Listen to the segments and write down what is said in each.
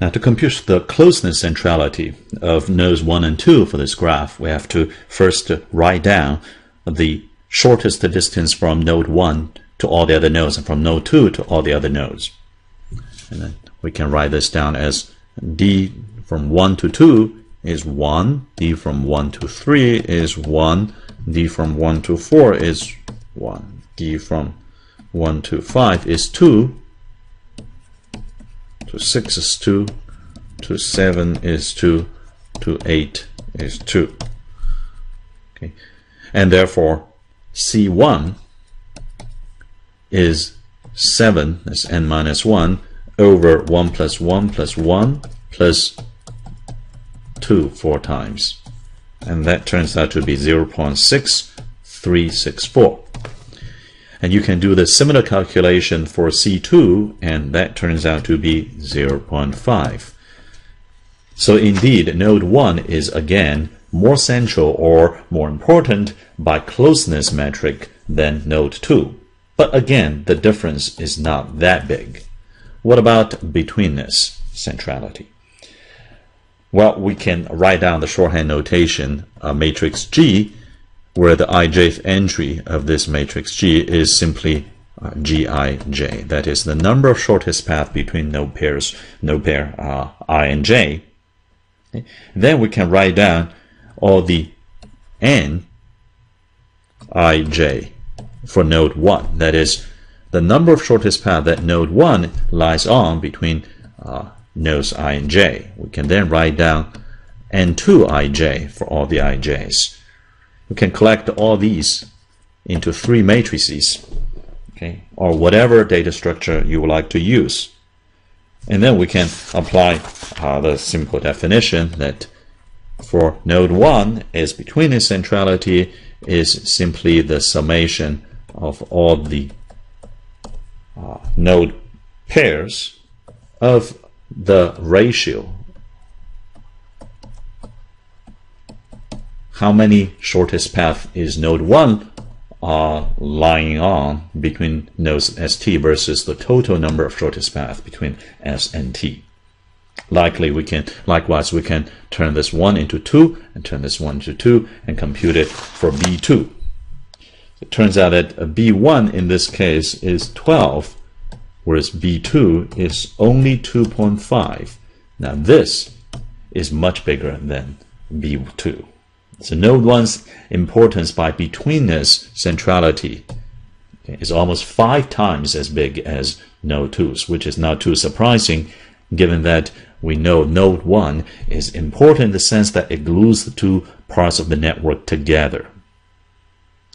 Now, to compute the closeness centrality of nodes 1 and 2 for this graph, we have to first write down the shortest distance from node 1 to all the other nodes and from node 2 to all the other nodes. And then we can write this down as d from 1 to 2 is 1, d from 1 to 3 is 1, d from 1 to 4 is 1, d from 1 to 5 is 2, to 6 is 2, to 7 is 2, to 8 is 2. Okay. And therefore, C1 is 7, that's n minus 1, over 1 plus 1 plus 1 plus 2 4 times. And that turns out to be 0.6364. And you can do the similar calculation for C2, and that turns out to be 0.5. So indeed, node 1 is again more central or more important by closeness metric than node 2. But again, the difference is not that big. What about betweenness centrality? Well, we can write down the shorthand notation matrix G, where the ijth entry of this matrix G is simply Gij. That is the number of shortest path between node pair I and J. Okay. Then we can write down all the n ij for node 1. That is the number of shortest path that node 1 lies on between nodes I and J. We can then write down n2 ij for all the ij's. We can collect all these into 3 matrices, okay, or whatever data structure you would like to use. And then we can apply the simple definition that for node 1 is betweenness centrality is simply the summation of all the node pairs of the ratio. How many shortest path is node 1 lying on between nodes ST versus the total number of shortest path between S and T. Likewise, we can turn this 1 into 2 and turn this 1 into 2 and compute it for B2. It turns out that B1 in this case is 12, whereas B2 is only 2.5. Now this is much bigger than B2. So node 1's importance by betweenness centrality is almost 5 times as big as node 2's, which is not too surprising given that we know node 1 is important in the sense that it glues the 2 parts of the network together.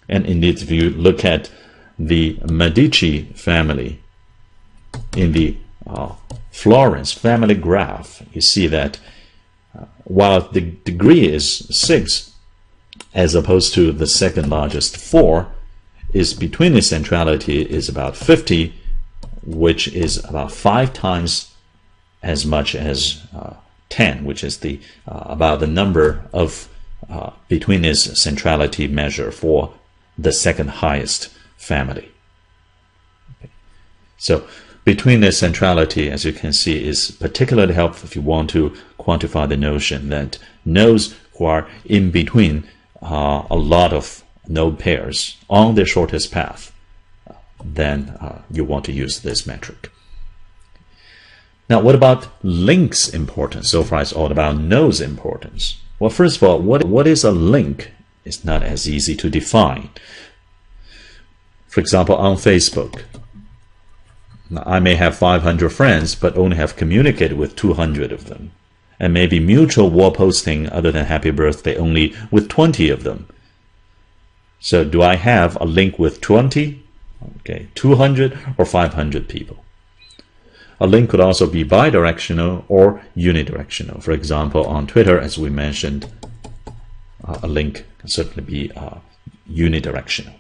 And indeed, if you look at the Medici family in the Florence family graph, you see that while the degree is 6, as opposed to the second largest 4, is betweenness centrality is about 50, which is about 5 times as much as 10, which is the about the number of betweenness centrality measure for the second highest family. Okay. So betweenness centrality, as you can see, is particularly helpful if you want to quantify the notion that nodes who are in between a lot of node pairs on the shortest path, then you want to use this metric. Now, what about link's importance? So far, it's all about node's importance. Well, first of all, what is a link? It's not as easy to define. For example, on Facebook, I may have 500 friends, but only have communicated with 200 of them. And maybe mutual wall posting other than happy birthday only with 20 of them. So do I have a link with 20, okay, 200, or 500 people? A link could also be bidirectional or unidirectional. For example, on Twitter, as we mentioned, a link can certainly be unidirectional.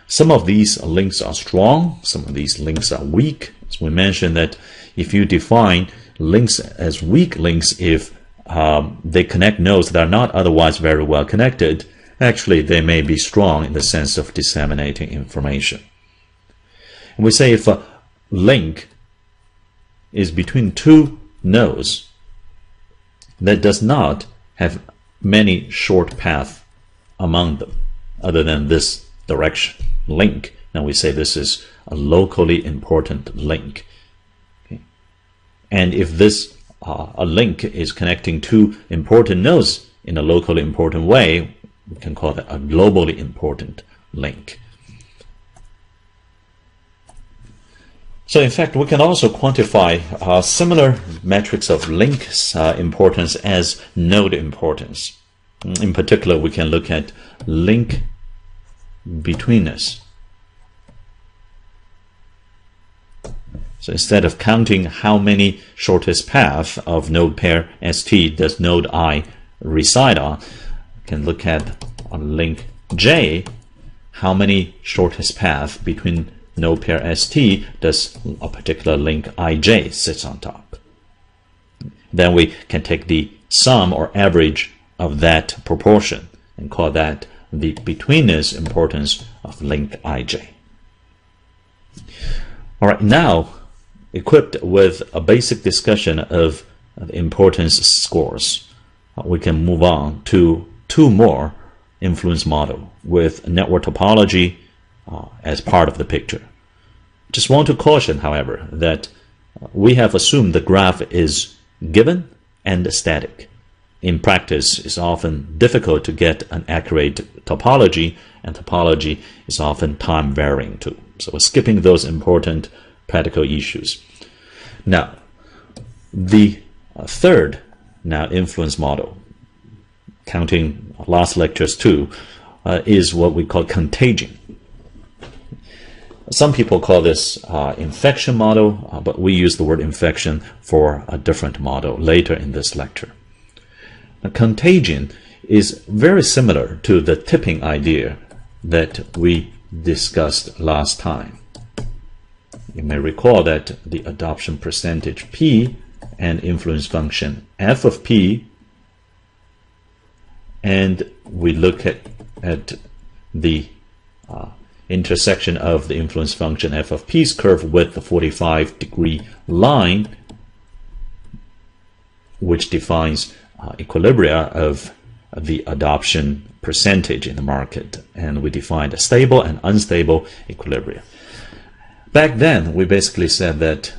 Some of these links are strong, some of these links are weak. As we mentioned that if you define links as weak links if they connect nodes that are not otherwise very well connected, actually they may be strong in the sense of disseminating information. And we say if a link is between 2 nodes that does not have many short paths among them other than this direction link, then we say this is a locally important link. Okay. And if this a link is connecting two important nodes in a locally important way, we can call that a globally important link. So in fact, we can also quantify similar metrics of link importance as node importance. In particular, we can look at link betweenness. So instead of counting how many shortest path of node pair ST does node I reside on, we can look at on link J, how many shortest path between node pair ST does a particular link IJ sits on top. Then we can take the sum or average of that proportion and call that the betweenness importance of link IJ. All right, now equipped with a basic discussion of the importance scores, we can move on to two more influence model with network topology as part of the picture. Just want to caution, however, that we have assumed the graph is given and static. In practice, it's often difficult to get an accurate topology, and topology is often time varying too. So we're skipping those important practical issues. Now, the third influence model, counting last lectures too, is what we call contagion. Some people call this infection model, but we use the word infection for a different model later in this lecture. Now, contagion is very similar to the tipping idea that we discussed last time. You may recall that the adoption percentage P and influence function f of P, and we look at the intersection of the influence function f of P's curve with the 45-degree line, which defines equilibria of the adoption percentage in the market, and we defined a stable and unstable equilibria. Back then, we basically said that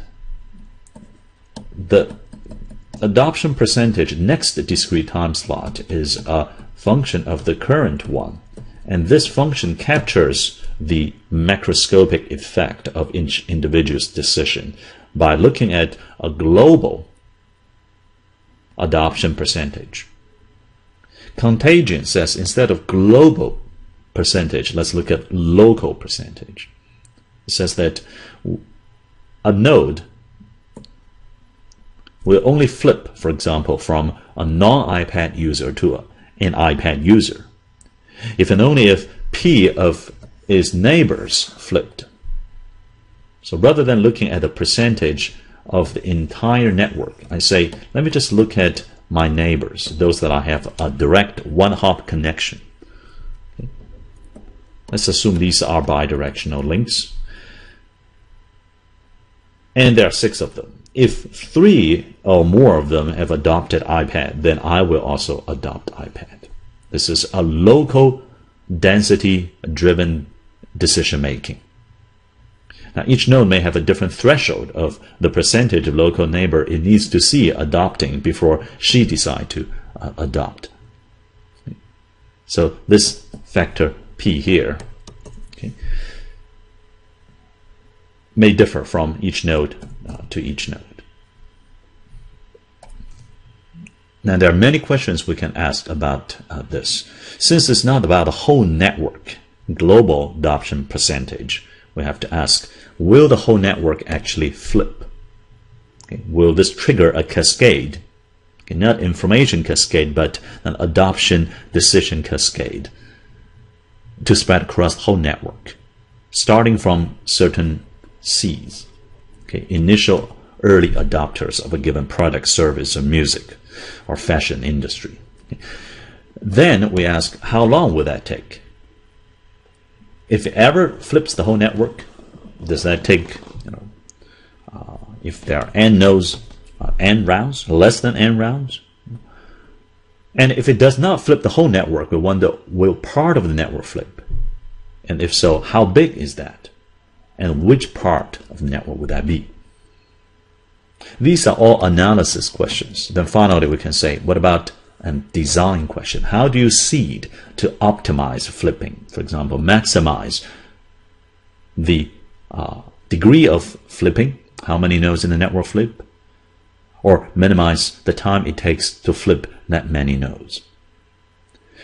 the adoption percentage next discrete time slot is a function of the current one, and this function captures the macroscopic effect of each individual's decision by looking at a global adoption percentage. Contagion says instead of global percentage, let's look at local percentage. It says that a node will only flip, for example, from a non-iPad user to an iPad user if and only if P of its neighbors flipped. So rather than looking at the percentage of the entire network, I say, let me just look at my neighbors, those that I have a direct one-hop connection. Okay. Let's assume these are bidirectional links. And there are 6 of them. If 3 or more of them have adopted iPad, then I will also adopt iPad. This is a local density-driven decision making. Now, each node may have a different threshold of the percentage of local neighbor it needs to see adopting before she decides to adopt. So this factor P here, okay, may differ from each node to each node. Now, there are many questions we can ask about this. Since it's not about the whole network, global adoption percentage, we have to ask, will the whole network actually flip? Okay. Will this trigger a cascade? Okay, not information cascade, but an adoption decision cascade to spread across the whole network, starting from certain Cs, okay, initial early adopters of a given product, service, or music, or fashion industry. Okay. Then we ask, how long will that take? If it ever flips the whole network, does that take, if there are n nodes, n rounds, less than n rounds? And if it does not flip the whole network, we wonder, will part of the network flip? And if so, how big is that? And which part of the network would that be? These are all analysis questions. Then finally, we can say, what about a design question? How do you seed to optimize flipping? For example, maximize the degree of flipping, how many nodes in the network flip, or minimize the time it takes to flip that many nodes.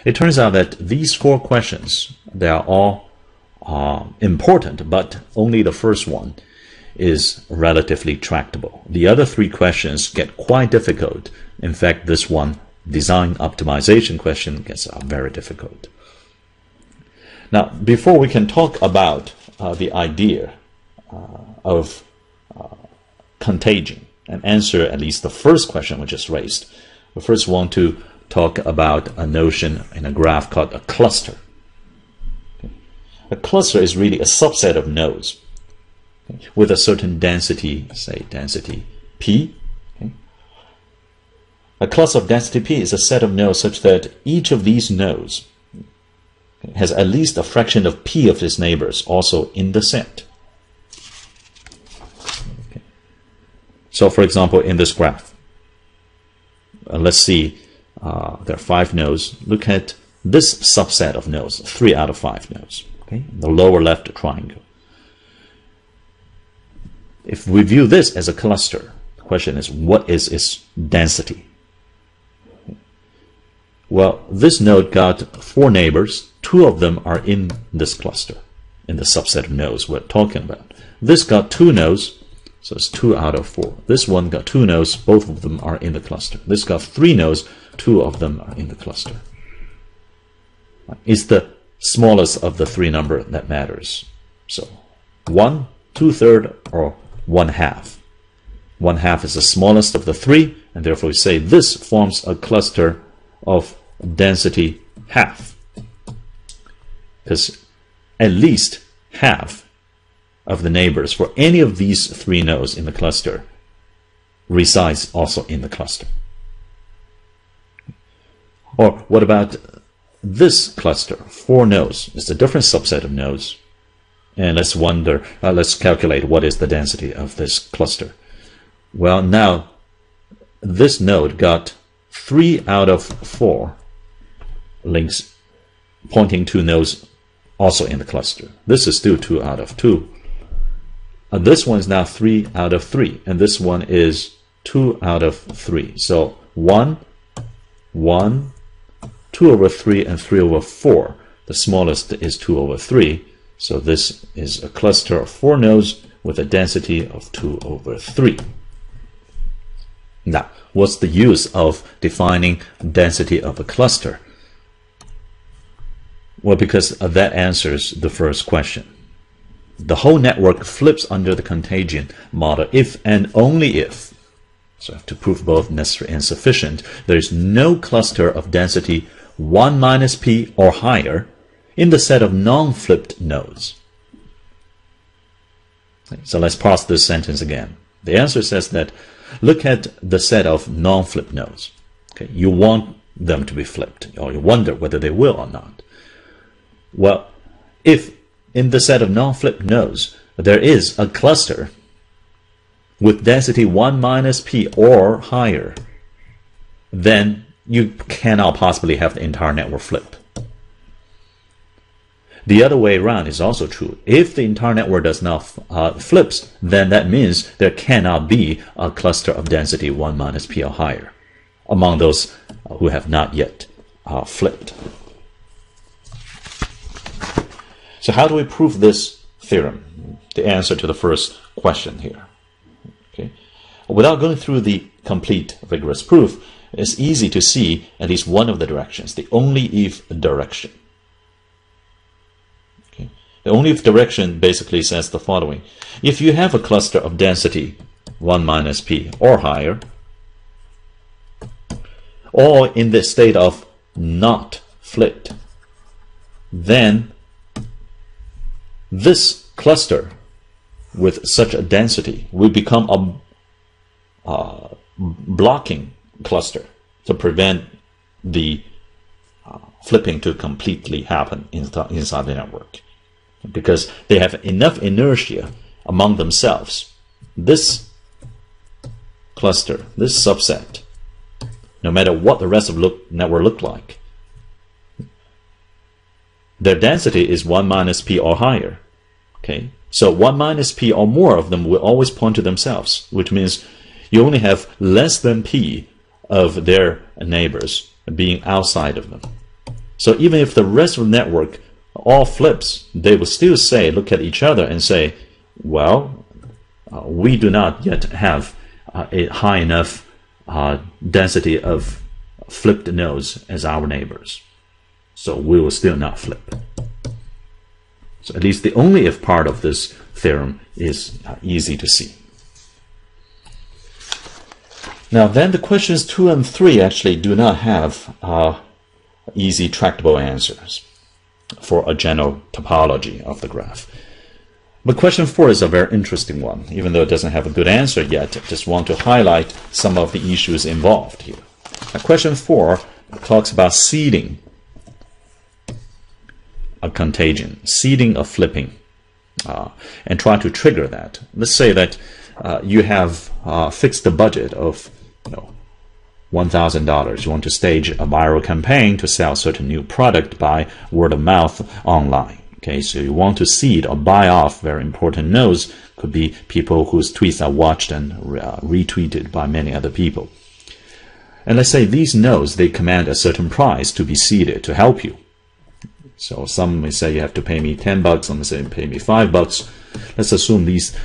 It turns out that these 4 questions, they are all important, but only the first one is relatively tractable. The other 3 questions get quite difficult. In fact, this one, design optimization question, gets very difficult. Now, before we can talk about the idea of contagion and answer at least the first question we just raised, we first want to talk about a notion in a graph called a cluster. A cluster is really a subset of nodes with a certain density, say density P. A cluster of density P is a set of nodes such that each of these nodes has at least a fraction of P of its neighbors also in the set. So for example, in this graph, let's see, there are 5 nodes. Look at this subset of nodes, 3 out of 5 nodes. Okay, the lower left triangle. If we view this as a cluster, the question is, what is its density? Well, this node got 4 neighbors. 2 of them are in this cluster, in the subset of nodes we're talking about. This got 2 nodes, so it's 2 out of 4. This one got 2 nodes, both of them are in the cluster. This got 3 nodes, 2 of them are in the cluster. It's the smallest of the 3 number that matters. So 1, 2/3, or 1/2. 1/2 is the smallest of the 3, and therefore we say this forms a cluster of density half, because at least half of the neighbors for any of these 3 nodes in the cluster resides also in the cluster. Or what about this cluster? 4 nodes. It's a different subset of nodes. And let's calculate what is the density of this cluster. Well, now this node got 3 out of 4 links pointing to nodes also in the cluster. This is still 2 out of 2. This one is now 3 out of 3, and this one is 2 out of 3. So 1, 1, 2/3, and 3/4. The smallest is 2/3. So this is a cluster of 4 nodes with a density of 2/3. Now, what's the use of defining density of a cluster? Well, because that answers the first question. The whole network flips under the contagion model if and only if, so I have to prove both necessary and sufficient, there is no cluster of density 1 minus P or higher in the set of non-flipped nodes. So let's parse this sentence again. The answer says that look at the set of non-flipped nodes. Okay, you want them to be flipped, or you wonder whether they will or not. Well, if in the set of non-flipped nodes there is a cluster with density 1 minus P or higher, then you cannot possibly have the entire network flip. The other way around is also true. If the entire network does not flips, then that means there cannot be a cluster of density 1 minus P or higher among those who have not yet flipped. So how do we prove this theorem? The answer to the first question here. Okay. Without going through the complete rigorous proof, it's easy to see at least one of the directions, the only if direction. Okay. The only if direction basically says the following. If you have a cluster of density 1 minus P or higher, or in the state of not flipped, then this cluster with such a density will become blocking cluster to prevent the flipping to completely happen inside the network, because they have enough inertia among themselves. This cluster, this subset, no matter what the rest of the network look like, their density is 1 minus p or higher. Okay, so 1 minus p or more of them will always point to themselves, which means you only have less than p of their neighbors being outside of them. So even if the rest of the network all flips, they will still say, look at each other and say, well, we do not yet have a high enough density of flipped nodes as our neighbors, so we will still not flip. So at least the only if part of this theorem is easy to see. Now then, the questions 2 and 3 actually do not have easy tractable answers for a general topology of the graph. But question 4 is a very interesting one, even though it doesn't have a good answer yet. I just want to highlight some of the issues involved here. Now, question 4 talks about seeding a contagion, seeding a flipping, and try to trigger that. Let's say that you have fixed the budget of $1,000. You want to stage a viral campaign to sell certain new product by word of mouth online. Okay, so you want to seed or buy off very important nodes. Could be people whose tweets are watched and retweeted by many other people. And let's say these nodes, they command a certain price to be seeded to help you. So some may say you have to pay me $10, some may say pay me $5. Let's assume these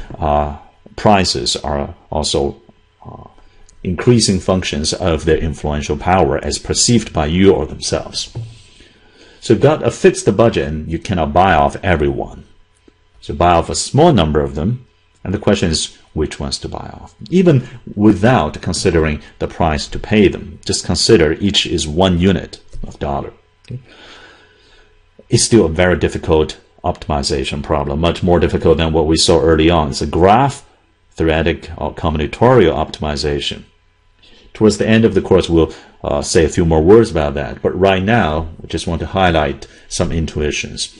prices are also increasing functions of their influential power as perceived by you or themselves. So you've got a fixed budget and you cannot buy off everyone. So buy off a small number of them, and the question is which ones to buy off. Even without considering the price to pay them, just consider each is 1 unit of dollar. Okay? It's still a very difficult optimization problem, much more difficult than what we saw early on. It's a graph theoretic or combinatorial optimization. Towards the end of the course, we'll say a few more words about that. But right now, we just want to highlight some intuitions.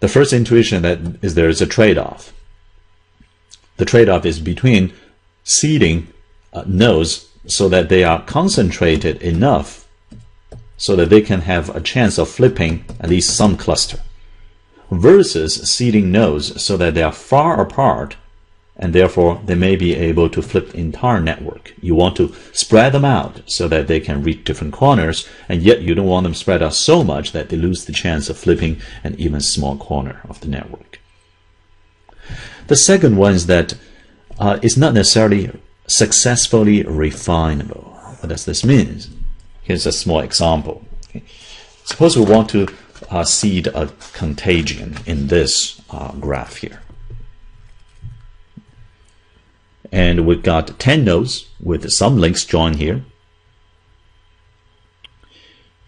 The first intuition is there is a trade-off. The trade-off is between seeding nodes so that they are concentrated enough so that they can have a chance of flipping at least some cluster, versus seeding nodes so that they are far apart and therefore they may be able to flip the entire network. You want to spread them out so that they can reach different corners, and yet you don't want them spread out so much that they lose the chance of flipping an even small corner of the network. The second one is that it's not necessarily successfully refinable. What does this mean? Here's a small example. Okay. Suppose we want to seed a contagion in this graph here. And we've got 10 nodes with some links joined here.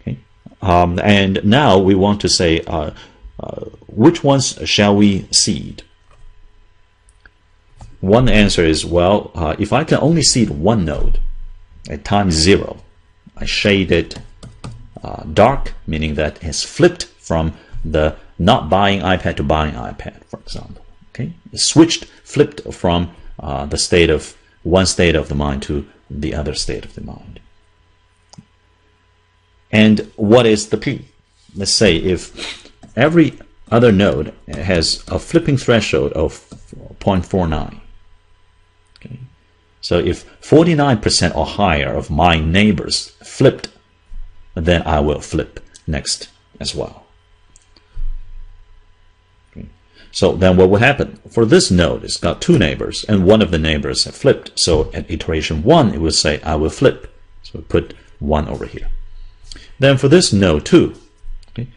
Okay. And now we want to say which ones shall we seed? One answer is, well, if I can only seed one node at time 0, I shade it dark, meaning that it's flipped from the not buying iPad to buying iPad, for example. Okay, it's switched, flipped from the state of one state of the mind to the other state of the mind. And what is the P? Let's say if every other node has a flipping threshold of 0.49. Okay. So if 49% or higher of my neighbors flipped, then I will flip next as well. Okay. So then what will happen? For this node, it's got 2 neighbors, and one of the neighbors have flipped. So at iteration 1, it will say, I will flip. So we put 1 over here. Then for this node 2, okay,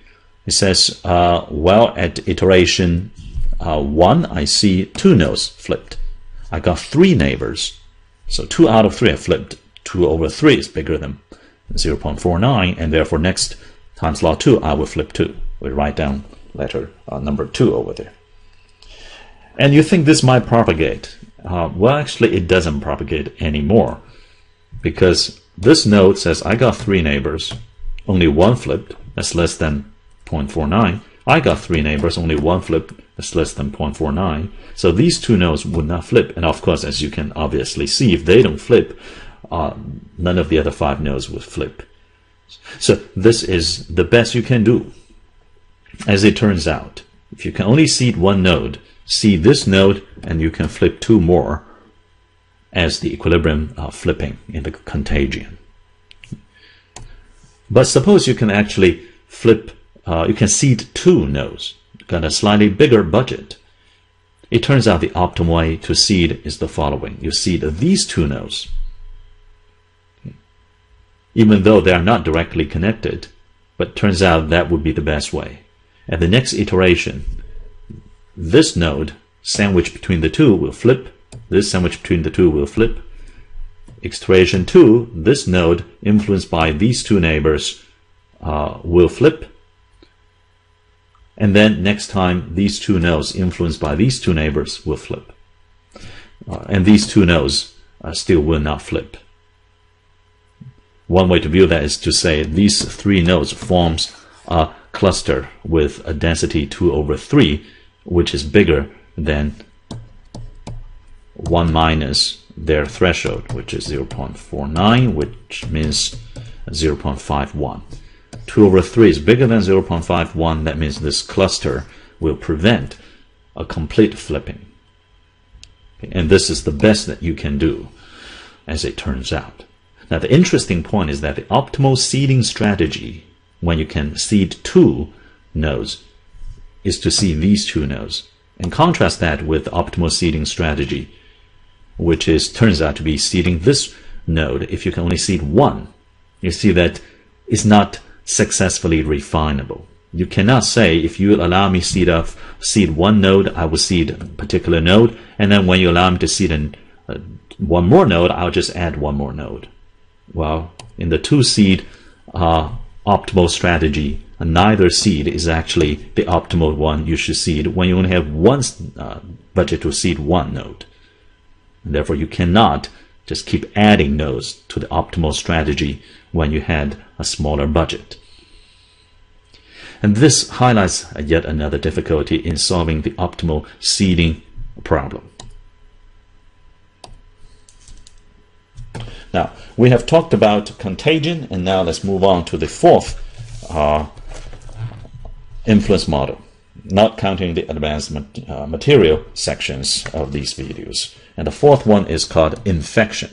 it says, well, at iteration 1, I see 2 nodes flipped. I got 3 neighbors. So 2 out of 3 have flipped. 2 over 3 is bigger than 0.49, and therefore next times log 2, I will flip 2. We write down letter number 2 over there. And you think this might propagate. Well, actually, it doesn't propagate anymore. because this node says I got 3 neighbors, only one flipped, that's less than 0.49. I got 3 neighbors, only one flipped, that's less than 0.49. So these 2 nodes would not flip. And of course, as you can obviously see, if they don't flip, none of the other 5 nodes would flip. So this is the best you can do. As it turns out, if you can only seed one node, seed this node, and you can flip 2 more as the equilibrium flipping in the contagion. But suppose you can actually flip, you can seed 2 nodes, got a slightly bigger budget. It turns out the optimal way to seed is the following. You seed these 2 nodes. Even though they are not directly connected, but turns out that would be the best way. At the next iteration, this node sandwiched between the 2 will flip. This sandwich between the 2 will flip. Iteration 2, this node influenced by these 2 neighbors will flip. And then next time, these 2 nodes influenced by these 2 neighbors will flip. And these 2 nodes still will not flip. One way to view that is to say these 3 nodes forms a cluster with a density 2/3, which is bigger than 1 minus their threshold, which is 0.49, which means 0.51. 2/3 is bigger than 0.51. That means this cluster will prevent a complete flipping. And this is the best that you can do, as it turns out. Now, the interesting point is that the optimal seeding strategy, when you can seed 2 nodes, is to seed these 2 nodes. And contrast that with the optimal seeding strategy, which turns out to be seeding this node. If you can only seed 1, you see that it's not successfully refinable. You cannot say, if you allow me seed 1 node, I will seed a particular node, and then when you allow me to seed one more node, I'll just add 1 more node. Well, in the 2 seed optimal strategy, neither seed is actually the optimal one you should seed when you only have one budget to seed 1 node. And therefore, you cannot just keep adding nodes to the optimal strategy when you had a smaller budget. And this highlights yet another difficulty in solving the optimal seeding problem. Now, we have talked about contagion, and now let's move on to the 4th influence model, not counting the advanced material sections of these videos. And the 4th one is called infection.